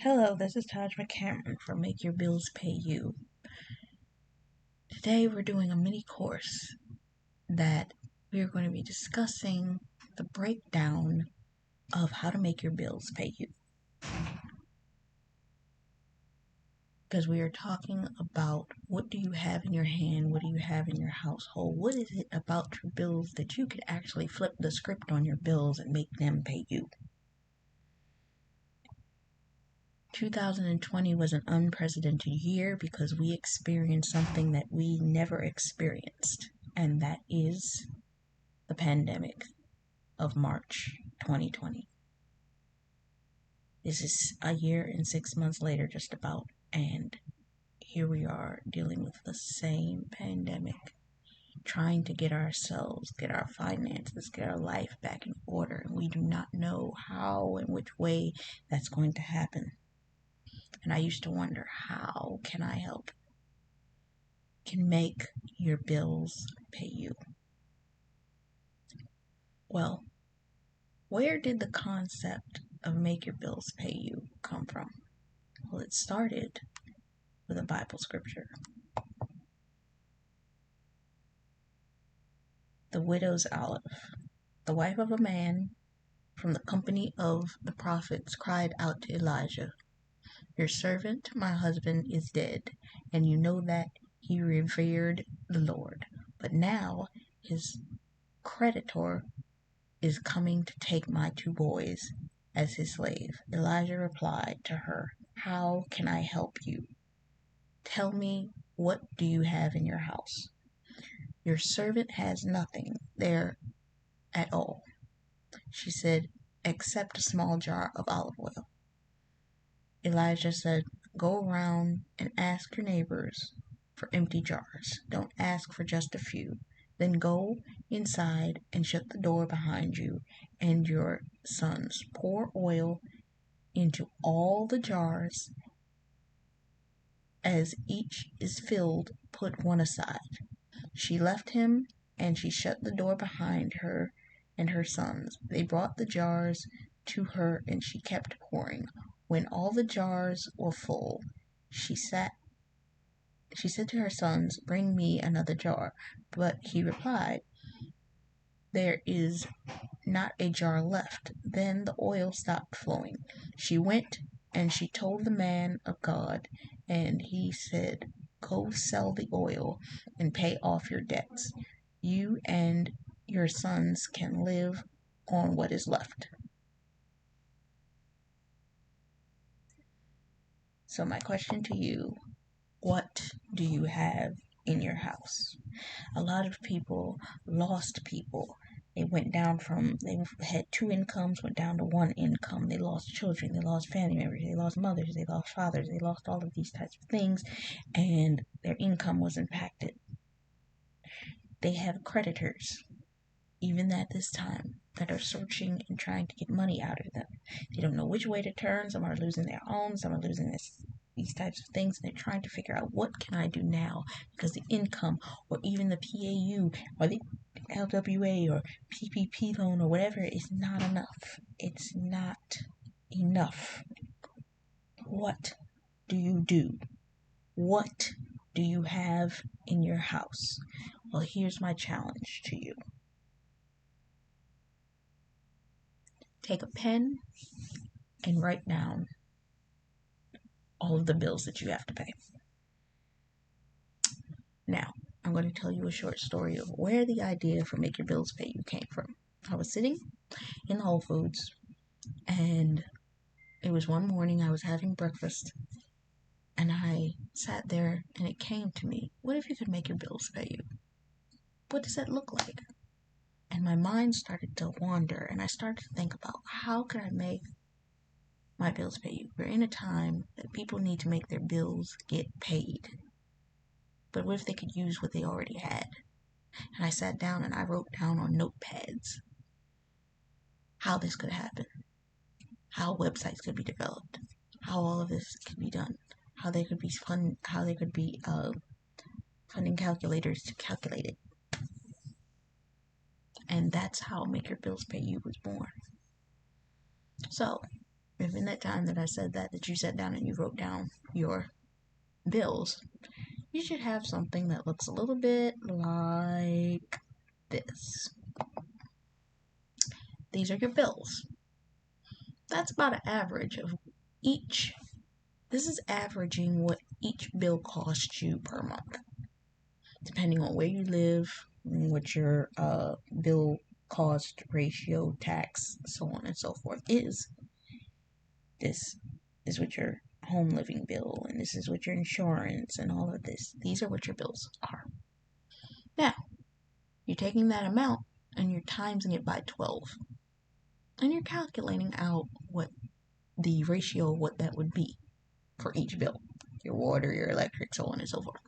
Hello, this is Taj McCameron from Make Your Bills Pay You. Today we're doing a mini course that we are going to be discussing the breakdown of how to make your bills pay you. Because we are talking about what do you have in your hand, what do you have in your household, what is it about your bills that you could actually flip the script on your bills and make them pay you. 2020 was an unprecedented year because we experienced something that we never experienced, and that is the pandemic of March 2020. This is a year and 6 months later, just about, and here we are dealing with the same pandemic, trying to get ourselves, get our finances, get our life back in order, and we do not know how and which way that's going to happen. And I used to wonder, how can I help? Can make your bills pay you? Well, where did the concept of make your bills pay you come from? Well, it started with a Bible scripture. The widow's olive, the wife of a man from the company of the prophets, cried out to Elijah, "Your servant, my husband, is dead, and you know that he revered the Lord. But now his creditor is coming to take my 2 boys as his slave." Elijah replied to her, "How can I help you? Tell me, what do you have in your house?" "Your servant has nothing there at all," she said, "except a small jar of olive oil." Elijah said, "Go around and ask your neighbors for empty jars. Don't ask for just a few. Then go inside and shut the door behind you and your sons. Pour oil into all the jars. As each is filled, put one aside." She left him, and she shut the door behind her and her sons. They brought the jars to her, and she kept pouring. When all the jars were full, she said to her sons, "Bring me another jar." But he replied, "There is not a jar left." Then the oil stopped flowing. She went and she told the man of God, and he said, "Go sell the oil and pay off your debts. You and your sons can live on what is left." So my question to you, what do you have in your house? A lot of people lost people. They had 2 incomes, went down to 1 income. They lost children, they lost family members, they lost mothers, they lost fathers, they lost all of these types of things, and their income was impacted. They have creditors, even at this time, that are searching and trying to get money out of them. They don't know which way to turn. Some are losing their homes, some are losing these types of things, and they're trying to figure out, what can I do now? Because the income, or even the PAU, or the LWA, or PPP loan, or whatever, is not enough. It's not enough. What do you do? What do you have in your house? Well, here's my challenge to you. Take a pen and write down all of the bills that you have to pay. Now, I'm going to tell you a short story of where the idea for Make Your Bills Pay You came from. I was sitting in Whole Foods, and it was one morning I was having breakfast, and I sat there, and it came to me, what if you could make your bills pay you? What does that look like? And my mind started to wander, and I started to think about, how can I make my bills pay you? We're in a time that people need to make their bills get paid. But what if they could use what they already had? And I sat down and I wrote down on notepads how this could happen, how websites could be developed, how all of this could be done, how there could be funding calculators to calculate it. And that's how Make Your Bills Pay You was born. So, if in that time that I said that you sat down and you wrote down your bills, you should have something that looks a little bit like this. These are your bills. That's about an average of each. This is averaging what each bill costs you per month, depending on where you live, what your bill cost ratio, tax, so on and so forth is. This is what your home living bill, and this is what your insurance and all of this. These are what your bills are. Now, you're taking that amount and you're timesing it by 12. And you're calculating out what the ratio of what that would be for each bill. Your water, your electric, so on and so forth.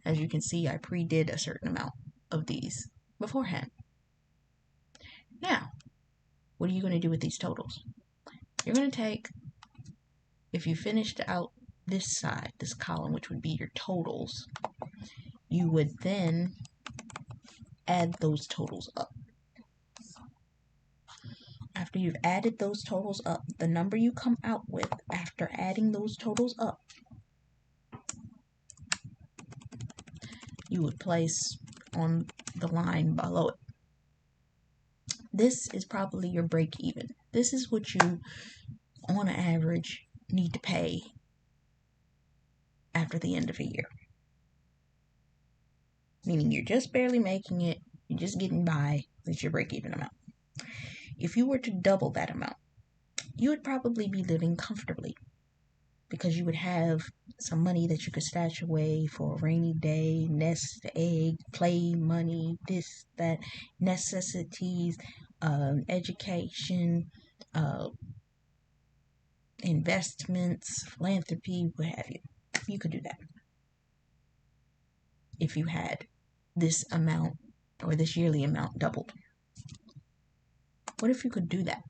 As you can see, I pre-did a certain amount of these beforehand. Now, what are you going to do with these totals? You're going to take, if you finished out this side, this column, which would be your totals, you would then add those totals up. After you've added those totals up, the number you come out with after adding those totals up, you would place on the line below it. This is probably your break even. This is what you, on average, need to pay after the end of a year. Meaning you're just barely making it, you're just getting by, it's your break even amount. If you were to double that amount, you would probably be living comfortably because you would have some money that you could stash away for a rainy day, nest egg, play money, this, that, necessities, education, investments, philanthropy, what have you. You could do that if you had this amount or this yearly amount doubled. What if you could do that?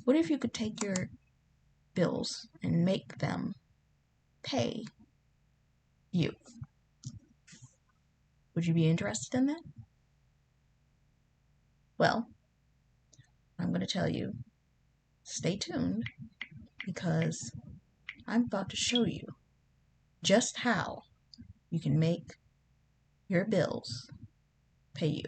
What if you could take your bills and make them pay you? Would you be interested in that? Well, I'm going to tell you, stay tuned, because I'm about to show you just how you can make your bills pay you.